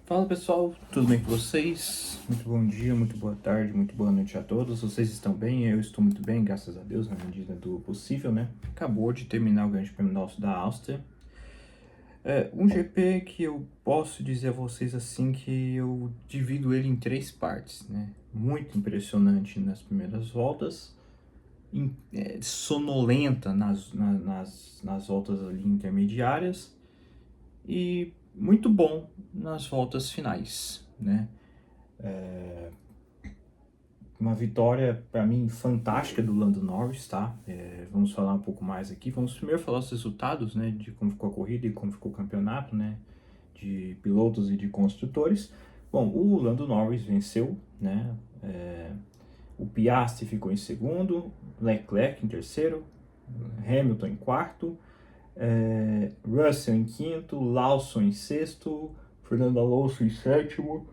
Fala pessoal, tudo bem com vocês? Muito bom dia, muito boa tarde, muito boa noite a todos. Vocês estão bem? Eu estou muito bem, graças a Deus, na medida do possível, né? Acabou de terminar o Grande Prêmio da Áustria. Um GP que eu posso dizer a vocês assim que eu divido ele em três partes, né? Muito impressionante nas primeiras voltas, sonolenta nas voltas ali intermediárias e muito bom nas voltas finais, né? Uma vitória, para mim, fantástica do Lando Norris, tá? Vamos falar um pouco mais aqui. Vamos primeiro falar os resultados, né? De como ficou a corrida e como ficou o campeonato, né? De pilotos e de construtores. Bom, o Lando Norris venceu, né? O Piastri ficou em segundo, Leclerc em terceiro, Hamilton em quarto, Russell em quinto, Lawson em sexto, Fernando Alonso em sétimo,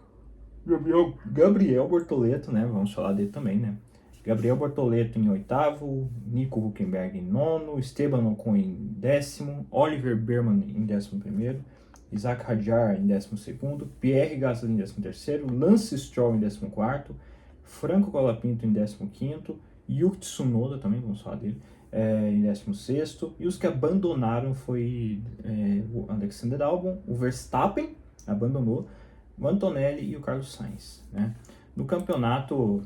Gabriel Bortoleto, né? Vamos falar dele também, né? Gabriel Bortoleto em oitavo, Nico Hülkenberg em nono, Esteban Ocon em décimo, Oliver Behrman em décimo primeiro, Isaac Hadjar em décimo segundo, Pierre Gasly em décimo terceiro, Lance Stroll em décimo quarto, Franco Colapinto em décimo quinto, Yuki Tsunoda também, vamos falar dele, em décimo sexto, e os que abandonaram foi o Alexander Albon, o Verstappen abandonou, o Antonelli e o Carlos Sainz, né? No campeonato,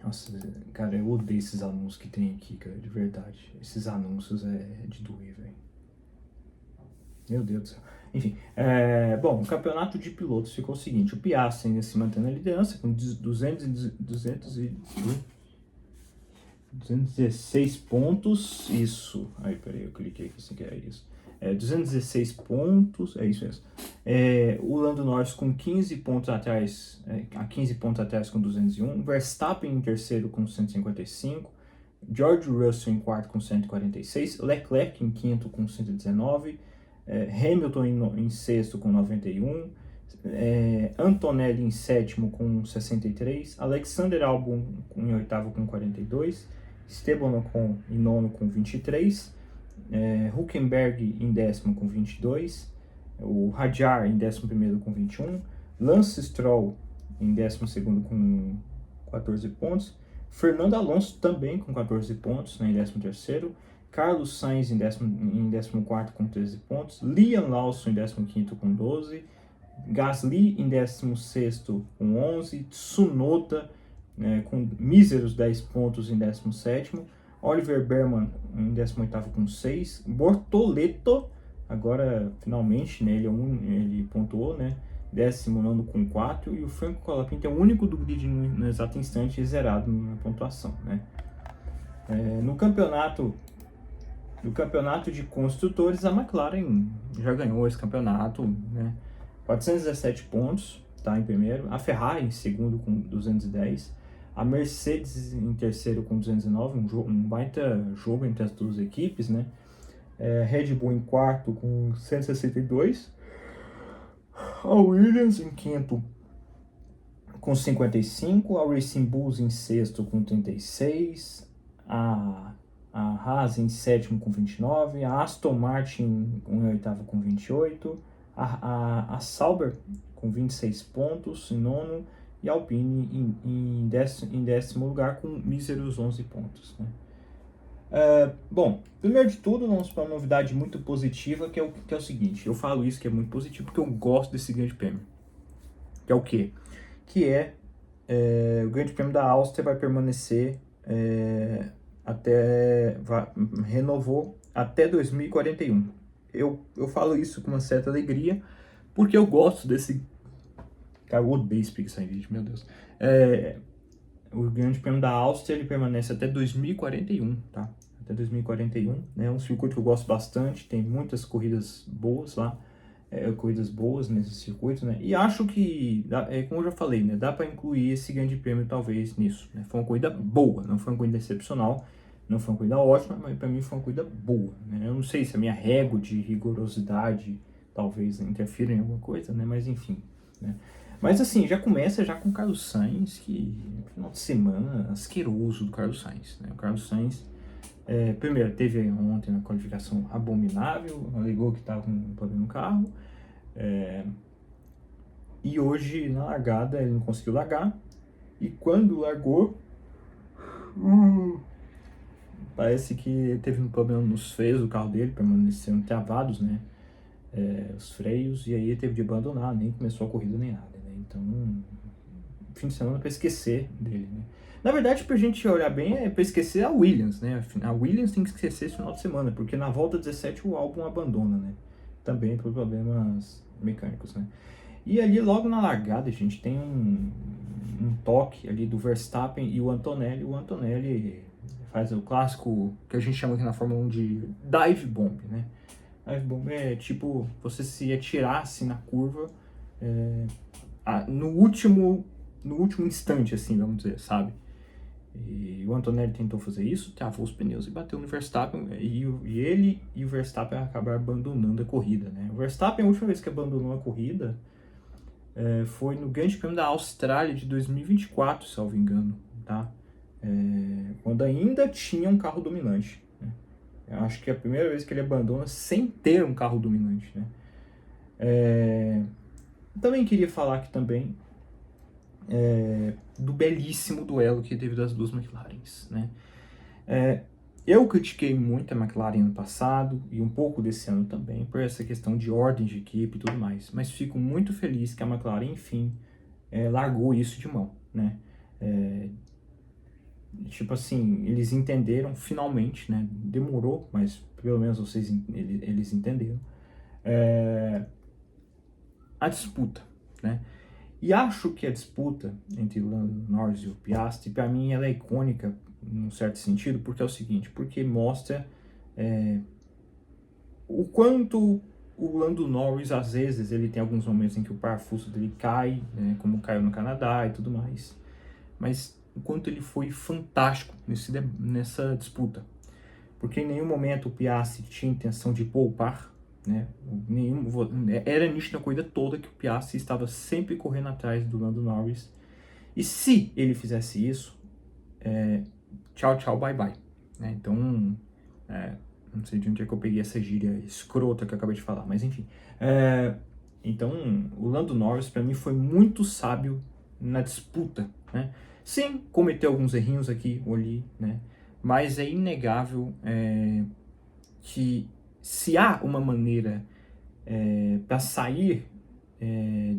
nossa, cara, eu odeio esses anúncios que tem aqui, cara, de verdade. Esses anúncios é de doer, velho. Meu Deus do céu. Enfim, bom, o campeonato de pilotos ficou o seguinte: o Piastri ainda se mantém na liderança com 216 pontos. Isso. Aí, peraí, eu cliquei aqui sem querer, isso. 216 pontos, é isso mesmo. O Lando Norris com 15 pontos atrás, a 15 pontos atrás com 201. Verstappen em terceiro com 155. George Russell em quarto com 146. Leclerc em quinto com 119. Hamilton em sexto com 91. Antonelli em sétimo com 63. Alexander Albon em oitavo com 42. Esteban Ocon em nono com 23. Hülkenberg em décimo com 22. O Hadjar em décimo primeiro com 21. Lance Stroll em décimo segundo com 14 pontos. Fernando Alonso também com 14 pontos, né, em décimo terceiro. Carlos Sainz em 14º com 13 pontos. Liam Lawson em 15º com 12. Gasly em 16º com 11. Tsunoda com míseros 10 pontos em 17º. Oliver Behrman em 18º com 6. Bortoleto, agora finalmente, né, ele pontuou, né? 19º com 4. E o Franco Colapinto é o único do grid no exato instante zerado na pontuação, né? No campeonato de construtores, a McLaren já ganhou esse campeonato, né? 417 pontos, tá em primeiro. A Ferrari em segundo com 210. A Mercedes em terceiro com 209, um baita jogo entre as duas equipes, né? Red Bull em quarto com 162. A Williams em quinto com 55. A Racing Bulls em sexto com 36. A Haas em sétimo com 29. A Aston Martin em oitavo com 28. A Sauber com 26 pontos em nono. E a Alpine em décimo lugar com míseros 11 pontos, né? Bom, primeiro de tudo, vamos para uma novidade muito positiva, que é o seguinte. Eu falo isso que é muito positivo porque eu gosto desse grande prêmio. Que é o quê? O grande prêmio da Áustria vai permanecer renovou até 2041. Eu falo isso com uma certa alegria, porque eu gosto desse... Cara, eu odeio explicar em vídeo, meu Deus. O Grande Prêmio da Áustria, ele permanece até 2041, tá? Até 2041, né? É um circuito que eu gosto bastante, tem muitas corridas boas lá, corridas boas nesse circuito, né? E acho que, como eu já falei, né? Dá para incluir esse Grande Prêmio talvez nisso, né? Foi uma corrida boa, não foi uma corrida excepcional, não foi uma corrida ótima, mas para mim foi uma corrida boa, né? Eu não sei se a minha régua de rigorosidade talvez interfira em alguma coisa, né? Mas enfim, né? Mas assim, já começa já com o Carlos Sainz, que final de semana asqueroso do Carlos Sainz, né? O Carlos Sainz, primeiro, teve ontem na qualificação abominável, alegou que estava com um problema no carro, E hoje, na largada, ele não conseguiu largar. E quando largou, parece que teve um problema nos freios do carro dele, permaneceram travados, né? Os freios, e aí ele teve de abandonar, nem começou a corrida nem nada, né? Então, fim de semana para esquecer dele, né? Na verdade, pra gente olhar bem, é pra esquecer a Williams, né? A Williams tem que esquecer esse final de semana, porque na volta 17 o álbum abandona, né? Também por problemas mecânicos, né? E ali, logo na largada, a gente tem um toque ali do Verstappen e o Antonelli. O Antonelli faz o clássico que a gente chama aqui na Fórmula 1 de dive bomb, né? Dive bomb é tipo você se atirasse na curva no último instante, assim, vamos dizer, sabe? E o Antonelli tentou fazer isso, travou os pneus e bateu no Verstappen, e ele e o Verstappen acabaram abandonando a corrida, né? O Verstappen, a última vez que abandonou a corrida, foi no Grande Prêmio da Austrália de 2024, salvo engano, tá? Quando ainda tinha um carro dominante, né? Eu acho que é a primeira vez que ele abandona sem ter um carro dominante, né? Também queria falar aqui também do belíssimo duelo que teve das duas McLarens, né? Eu critiquei muito a McLaren ano passado e um pouco desse ano também por essa questão de ordem de equipe e tudo mais, mas fico muito feliz que a McLaren, enfim, largou isso de mão, né? Tipo assim, eles entenderam finalmente, né? Demorou, mas pelo menos eles entenderam a disputa, né? E acho que a disputa entre o Lando Norris e o Piastri, para mim, ela é icônica, num certo sentido, porque é o seguinte, porque mostra o quanto o Lando Norris, às vezes, ele tem alguns momentos em que o parafuso dele cai, né, como caiu no Canadá e tudo mais, mas o quanto ele foi fantástico nessa disputa, porque em nenhum momento o Piastri tinha intenção de poupar, né? Era nítido na corrida toda que o Piastri estava sempre correndo atrás do Lando Norris. E se ele fizesse isso, tchau, tchau, bye, bye. Né? Então, não sei de onde é que eu peguei essa gíria escrota que eu acabei de falar, mas enfim. Então, o Lando Norris, para mim, foi muito sábio na disputa, né? Sim, cometeu alguns errinhos aqui ou ali, né? Mas é inegável que se há uma maneira para sair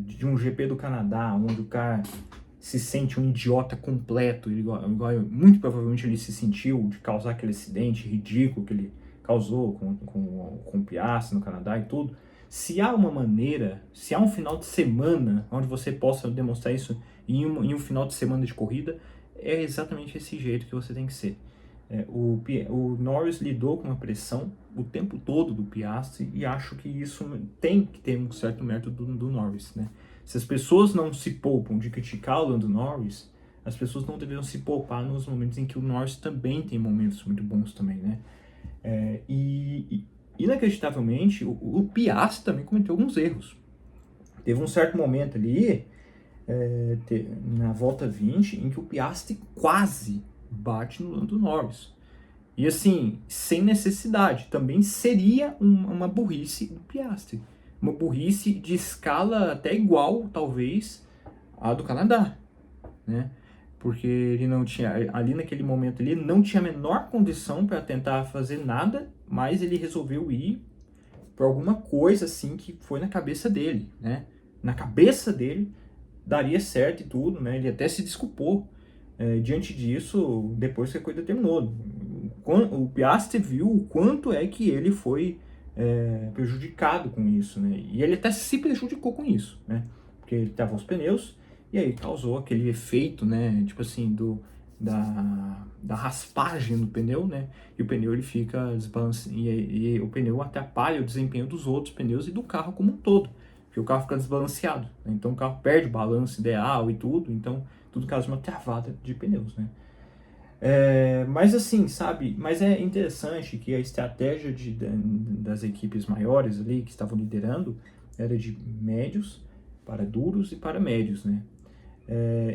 de um GP do Canadá, onde o cara se sente um idiota completo, igual muito provavelmente ele se sentiu de causar aquele acidente ridículo que ele causou com o Piastri no Canadá e tudo, se há uma maneira, se há um final de semana onde você possa demonstrar isso em um final de semana de corrida, é exatamente esse jeito que você tem que ser. O Norris lidou com uma pressão o tempo todo do Piastri e acho que isso tem que ter um certo mérito do Norris, né? Se as pessoas não se poupam de criticar o Lando Norris, as pessoas não deveriam se poupar nos momentos em que o Norris também tem momentos muito bons também, né? Inacreditavelmente, o Piastri também cometeu alguns erros. Teve um certo momento ali, na volta 20, em que o Piastri quase bate no Lando Norris. E assim, sem necessidade. Também seria uma burrice do Piastri. Uma burrice de escala até igual, talvez, à do Canadá, né? Porque ele não tinha, ali naquele momento, ele não tinha a menor condição para tentar fazer nada, mas ele resolveu ir por alguma coisa assim que foi na cabeça dele, né? Na cabeça dele, daria certo e tudo, né? Ele até se desculpou diante disso, depois que a corrida terminou. O Piastri viu o quanto é que ele foi prejudicado com isso, né? E ele até se prejudicou com isso, né? Porque ele travou os pneus e aí causou aquele efeito, né? Tipo assim, da raspagem no pneu, né? E o pneu ele fica desbalanceado e o pneu atrapalha o desempenho dos outros pneus e do carro como um todo, porque o carro fica desbalanceado, né? Então o carro perde o balanço ideal e tudo, então tudo causa uma travada de pneus, né? Mas assim, sabe, mas é interessante que a estratégia das equipes maiores ali, que estavam liderando, era de médios para duros e para médios, né?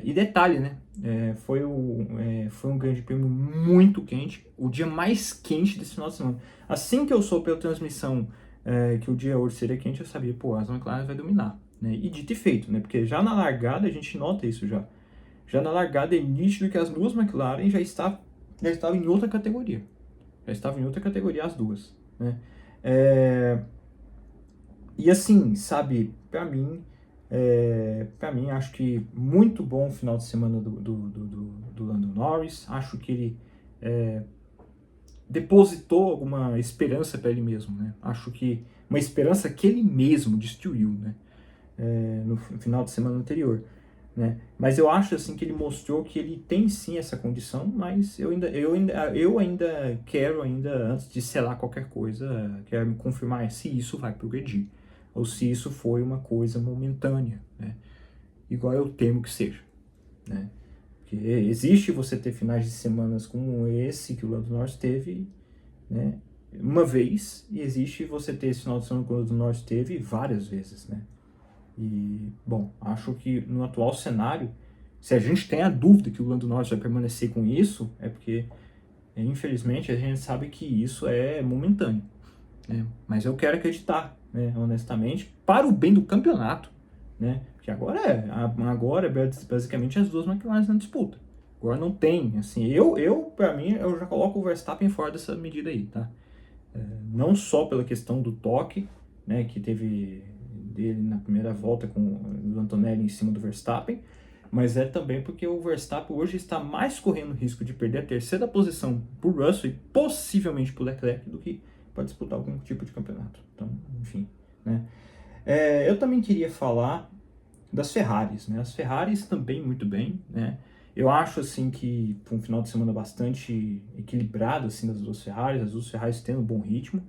E detalhe, né? Foi um grande prêmio muito quente, o dia mais quente desse final de semana. Assim que eu soube pela transmissão que o dia hoje seria quente, eu sabia, pô, as McLaren vai dominar. né? E dito e feito, né? Porque já na largada a gente nota isso já. Já na largada é nítido que as duas McLaren já estavam em outra categoria. Já estavam em outra categoria as duas, né? E assim, sabe, para mim, acho que muito bom o final de semana do Lando Norris. Acho que ele depositou alguma esperança para ele mesmo, né? Acho que uma esperança que ele mesmo destruiu, né? No final de semana anterior, né? Mas eu acho assim que ele mostrou que ele tem sim essa condição, mas eu ainda quero antes de selar qualquer coisa, quero me confirmar se isso vai progredir ou se isso foi uma coisa momentânea, né? Igual eu temo que seja, né? Porque existe você ter finais de semanas como esse que o Lando Norris teve, né? Uma vez, e existe você ter esse final de semana que o Lando Norris teve várias vezes, né? E, bom, acho que no atual cenário, se a gente tem a dúvida que o Lando Norris vai permanecer com isso, é porque, infelizmente, a gente sabe que isso é momentâneo, né? Mas eu quero acreditar, né, honestamente, para o bem do campeonato, né? Porque agora basicamente as duas McLaren na disputa. Agora não tem, assim, para mim, eu já coloco o Verstappen fora dessa medida aí, tá? Não só pela questão do toque, né, que teve dele na primeira volta com o Antonelli em cima do Verstappen, mas é também porque o Verstappen hoje está mais correndo risco de perder a terceira posição para o Russell e possivelmente para o Leclerc do que para disputar algum tipo de campeonato. Então, enfim, né? Eu também queria falar das Ferraris, né? As Ferraris também muito bem, né? Eu acho assim que foi um final de semana bastante equilibrado assim das duas Ferraris, as duas Ferraris tendo um bom ritmo.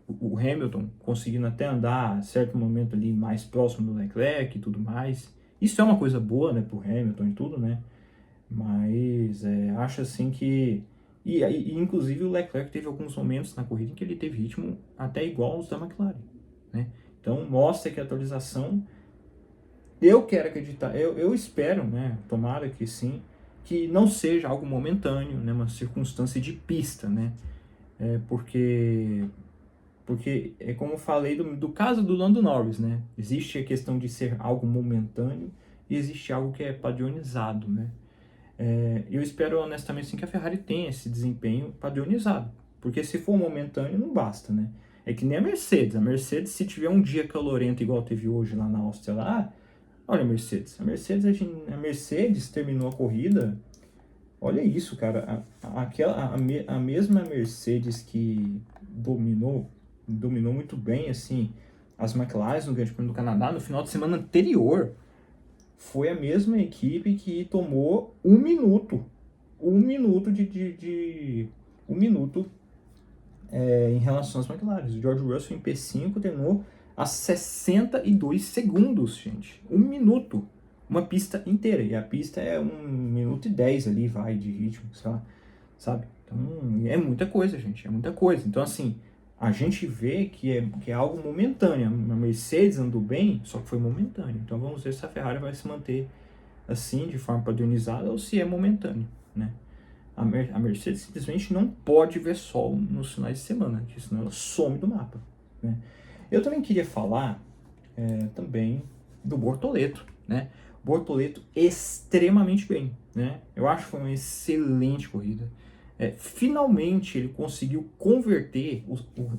O Hamilton conseguindo até andar a certo momento ali mais próximo do Leclerc e tudo mais. Isso é uma coisa boa, né, pro Hamilton e tudo, né? Mas acho assim que e inclusive o Leclerc teve alguns momentos na corrida em que ele teve ritmo até igual aos da McLaren, né? Então mostra que a atualização, eu quero acreditar, eu espero, né, tomara que sim, que não seja algo momentâneo, né, uma circunstância de pista, né, porque é como eu falei do caso do Lando Norris, né, existe a questão de ser algo momentâneo e existe algo que é padronizado, né. Eu espero honestamente sim que a Ferrari tenha esse desempenho padronizado, porque se for momentâneo não basta, né. É que nem a Mercedes se tiver um dia calorento igual teve hoje lá na Áustria, lá, olha a Mercedes terminou a corrida, olha isso, cara, a mesma Mercedes que dominou muito bem, assim, as McLaren no Grande Prêmio do Canadá, no final de semana anterior, foi a mesma equipe que tomou um minuto um minuto em relação às McLaren. O George Russell em P5 terminou a 62 segundos, gente. Um minuto. Uma pista inteira. E a pista é 1 minuto e 10 ali, vai, de ritmo, sei lá, sabe? Então, é muita coisa, gente. É muita coisa. Então, assim, a gente vê que é algo momentâneo. A Mercedes andou bem, só que foi momentâneo. Então, vamos ver se a Ferrari vai se manter assim, de forma padronizada, ou se é momentâneo, né? A Mercedes simplesmente não pode ver sol nos finais de semana, porque senão ela some do mapa, né? Eu também queria falar também do Bortoleto, né? Bortoleto extremamente bem, né? Eu acho que foi uma excelente corrida. Finalmente ele conseguiu converter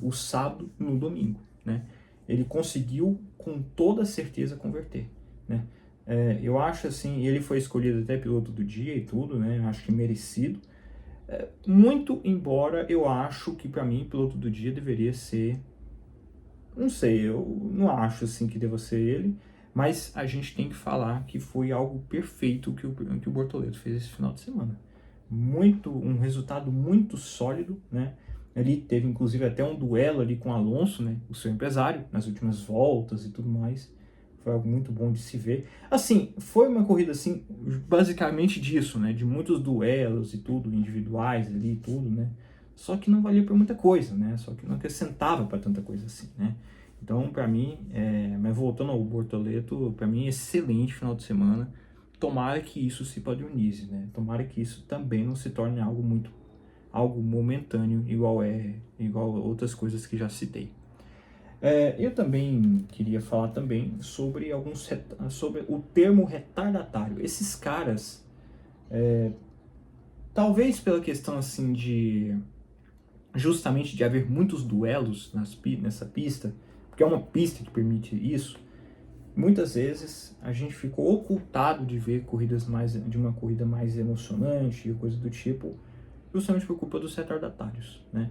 o sábado no domingo, né? Ele conseguiu com toda certeza converter, né? Eu acho assim, ele foi escolhido até piloto do dia e tudo, né? Acho que merecido. Muito embora eu acho que para mim piloto do dia deveria ser, não sei, eu não acho assim que deva ser ele, mas a gente tem que falar que foi algo perfeito que o Bortoleto fez esse final de semana. Um resultado muito sólido, né? Ele teve inclusive até um duelo ali com o Alonso, né, o seu empresário, nas últimas voltas e tudo mais. Foi algo muito bom de se ver. Assim, foi uma corrida assim, basicamente disso, né, de muitos duelos e tudo, individuais ali e tudo, né? Só que não valia para muita coisa, né? Só que não acrescentava para tanta coisa assim, né? Então, para mim, mas voltando ao Bortoleto, para mim, excelente final de semana. Tomara que isso se padronize, né? Tomara que isso também não se torne algo momentâneo, igual outras coisas que já citei. Eu também queria falar também sobre sobre o termo retardatário. Esses caras, talvez pela questão assim de justamente de haver muitos duelos nessa pista, porque é uma pista que permite isso. Muitas vezes a gente ficou ocultado de ver de uma corrida mais emocionante e coisa do tipo, justamente por culpa dos retardatários, né?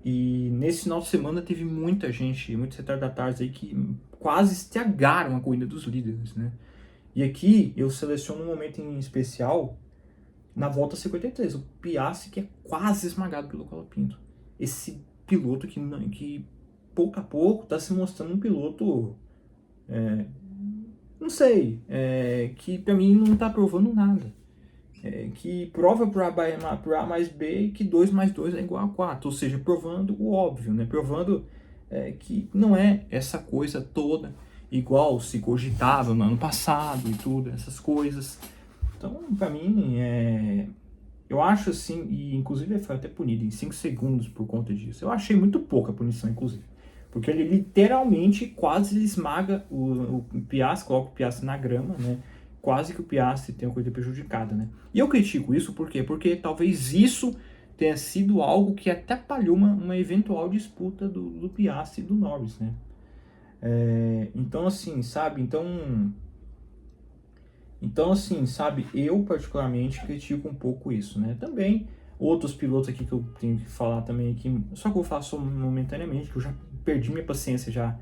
E nesse final de semana teve muita gente, muitos retardatários aí que quase estragaram a corrida dos líderes, né? E aqui eu seleciono um momento em especial na volta 53, o Piastri que é quase esmagado pelo Colapinto. Esse piloto que pouco a pouco está se mostrando um piloto, não sei, que para mim não está provando nada. Que prova por A mais B que 2 mais 2 é igual a 4, ou seja, provando o óbvio, né? Provando que não é essa coisa toda igual se cogitava no ano passado e tudo, essas coisas. Então, para mim, eu acho assim, e inclusive ele foi até punido em 5 segundos por conta disso. Eu achei muito pouca punição, inclusive. Porque ele literalmente quase esmaga o Piastri, coloca o Piastri na grama, né? Quase que o Piastri tem uma coisa prejudicada, né? E eu critico isso por quê? Porque talvez isso tenha sido algo que até atrapalhou uma eventual disputa do Piastri e do Norris, né? Então, assim, sabe? Então, assim, sabe, eu particularmente critico um pouco isso, né? Também, outros pilotos aqui que eu tenho que falar também aqui, só que eu faço momentaneamente, que eu já perdi minha paciência já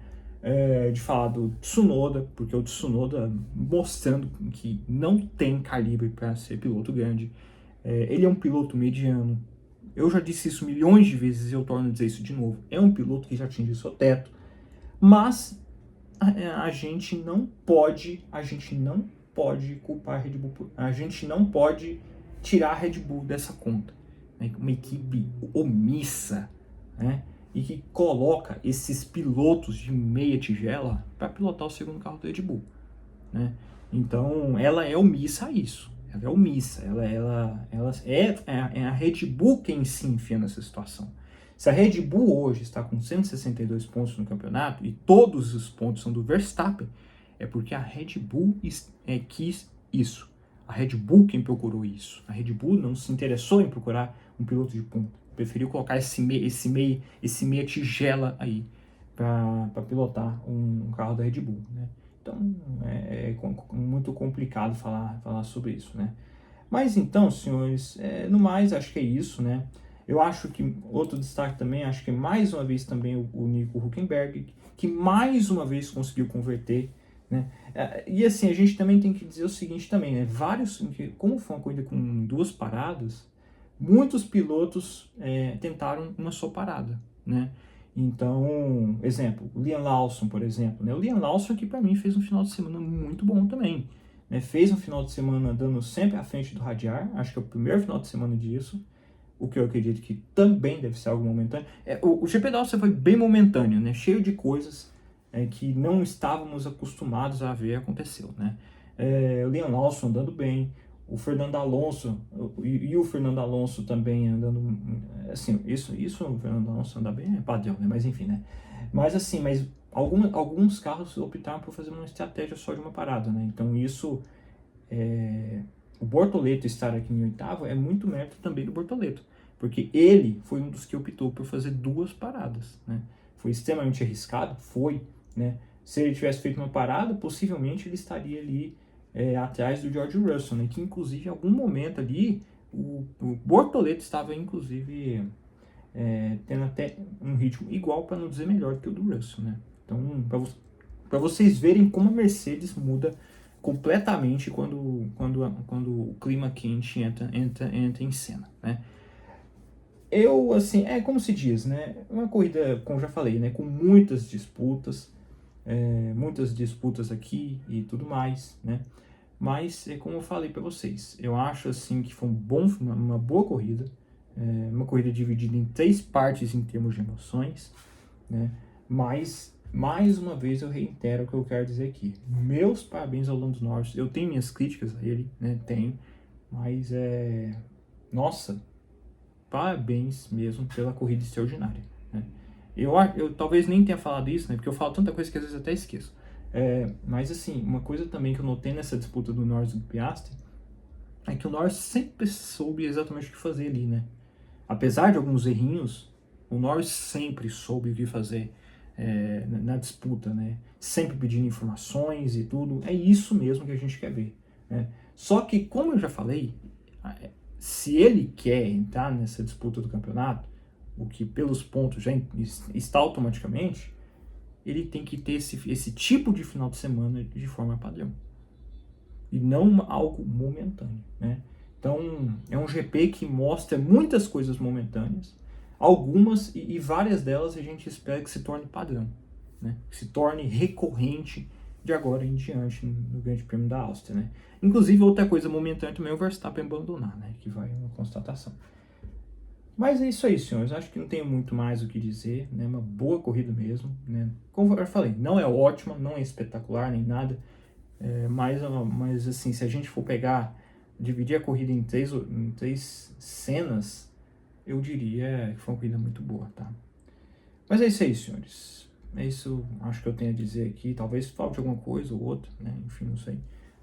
de falar do Tsunoda, porque o Tsunoda mostrando que não tem calibre para ser piloto grande. Ele é um piloto mediano. Eu já disse isso milhões de vezes e eu torno a dizer isso de novo. É um piloto que já atingiu seu teto, mas a gente não pode culpar a Red Bull, a gente não pode tirar a Red Bull dessa conta, né? Uma equipe omissa, né? E que coloca esses pilotos de meia tigela para pilotar o segundo carro do Red Bull, né? Então ela é omissa a isso, ela é omissa, é a Red Bull quem se enfia nessa situação. Se a Red Bull hoje está com 162 pontos no campeonato e todos os pontos são do Verstappen, é porque a Red Bull quis isso. A Red Bull quem procurou isso. A Red Bull não se interessou em procurar um piloto de ponta. Preferiu colocar esse meia tigela aí para pilotar um carro da Red Bull, né? Então é muito complicado falar sobre isso, né? Mas então, senhores, no mais, acho que é isso, né? Eu acho que outro destaque também, acho que mais uma vez também o Nico Hülkenberg, que mais uma vez conseguiu converter, né? E assim, a gente também tem que dizer o seguinte também, né? Como foi uma corrida com 2 paradas, muitos pilotos tentaram uma só parada, né? Então, exemplo, o Liam Lawson, por exemplo, né? O Liam Lawson que para mim fez um final de semana muito bom também, né? Fez um final de semana dando sempre à frente do Radiar, acho que é o primeiro final de semana disso, o que eu acredito que também deve ser algo momentâneo. O GP da Áustria foi bem momentâneo, né? Cheio de coisas que não estávamos acostumados a ver aconteceu, né? O Liam Lawson andando bem, o Fernando Alonso e o Fernando Alonso também andando assim, isso o Fernando Alonso andar bem é padrão, né? Mas enfim, né? Mas assim, alguns carros optaram por fazer uma estratégia só de uma parada, né? Então isso o Bortoleto estar aqui em oitavo é muito mérito também do Bortoleto, porque ele foi um dos que optou por fazer 2 paradas, né? Foi extremamente arriscado, né? Se ele tivesse feito uma parada, possivelmente ele estaria ali atrás do George Russell, né? Que inclusive em algum momento ali o Bortoleto estava inclusive tendo até um ritmo igual, para não dizer melhor que o do Russell, né? Então, para vocês verem como a Mercedes muda completamente quando o clima quente entra em cena, né? Assim, como se diz, né? Uma corrida, como já falei, né? Com muitas disputas aqui e tudo mais, né? Mas, como eu falei para vocês, eu acho assim que foi uma boa corrida, uma corrida dividida em 3 partes em termos de emoções, né? Mas, mais uma vez, eu reitero o que eu quero dizer aqui. Meus parabéns ao Lando Norris. Eu tenho minhas críticas a ele, né? Tenho. Mas, nossa, parabéns mesmo pela corrida extraordinária, né? Eu talvez nem tenha falado isso, né? Porque eu falo tanta coisa que às vezes até esqueço. Mas assim, uma coisa também que eu notei nessa disputa do Norris e do Piastri é que o Norris sempre soube exatamente o que fazer ali, né? Apesar de alguns errinhos, o Norris sempre soube o que fazer na disputa, né? Sempre pedindo informações e tudo. É isso mesmo que a gente quer ver, né? Só que, como eu já falei, se ele quer entrar nessa disputa do campeonato, o que pelos pontos já está automaticamente, ele tem que ter esse tipo de final de semana de forma padrão. E não algo momentâneo, né? Então, é um GP que mostra muitas coisas momentâneas, algumas e várias delas a gente espera que se torne padrão, né? Que se torne recorrente de agora em diante no Grande Prêmio da Áustria, né? Inclusive, outra coisa momentânea também é o Verstappen abandonar, né? Que vai uma constatação. Mas é isso aí, senhores. Acho que não tenho muito mais o que dizer, né? Uma boa corrida mesmo, né? Como eu falei, não é ótima, não é espetacular nem nada, mas assim, se a gente for dividir a corrida em três cenas, eu diria que foi uma corrida muito boa, tá? Mas é isso aí, senhores. É isso, acho que eu tenho a dizer aqui. Talvez falte alguma coisa ou outra, né? Enfim, não sei.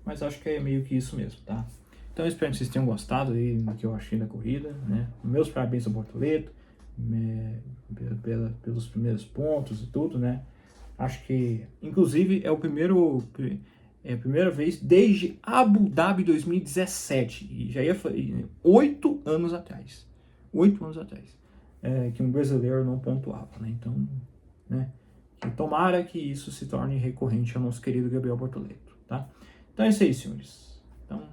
Mas acho que é meio que isso mesmo, tá? Então eu espero que vocês tenham gostado aí do que eu achei da corrida, né? Meus parabéns ao Bortoleto, pelos primeiros pontos e tudo, né? Acho que, inclusive, é a primeira vez desde Abu Dhabi 2017, e já ia 8 anos atrás. 8 anos atrás. Que um brasileiro não pontuava, né? Então, né? Que tomara que isso se torne recorrente ao nosso querido Gabriel Bortoleto, tá? Então é isso aí, senhores. Então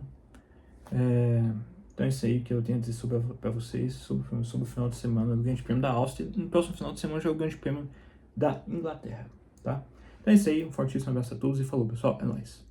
é isso aí que eu tenho a dizer para vocês sobre o final de semana do Grande Prêmio da Áustria. No próximo final de semana já é o Grande Prêmio da Inglaterra, tá? Então é isso aí, um fortíssimo abraço a todos e falou, pessoal, é nóis.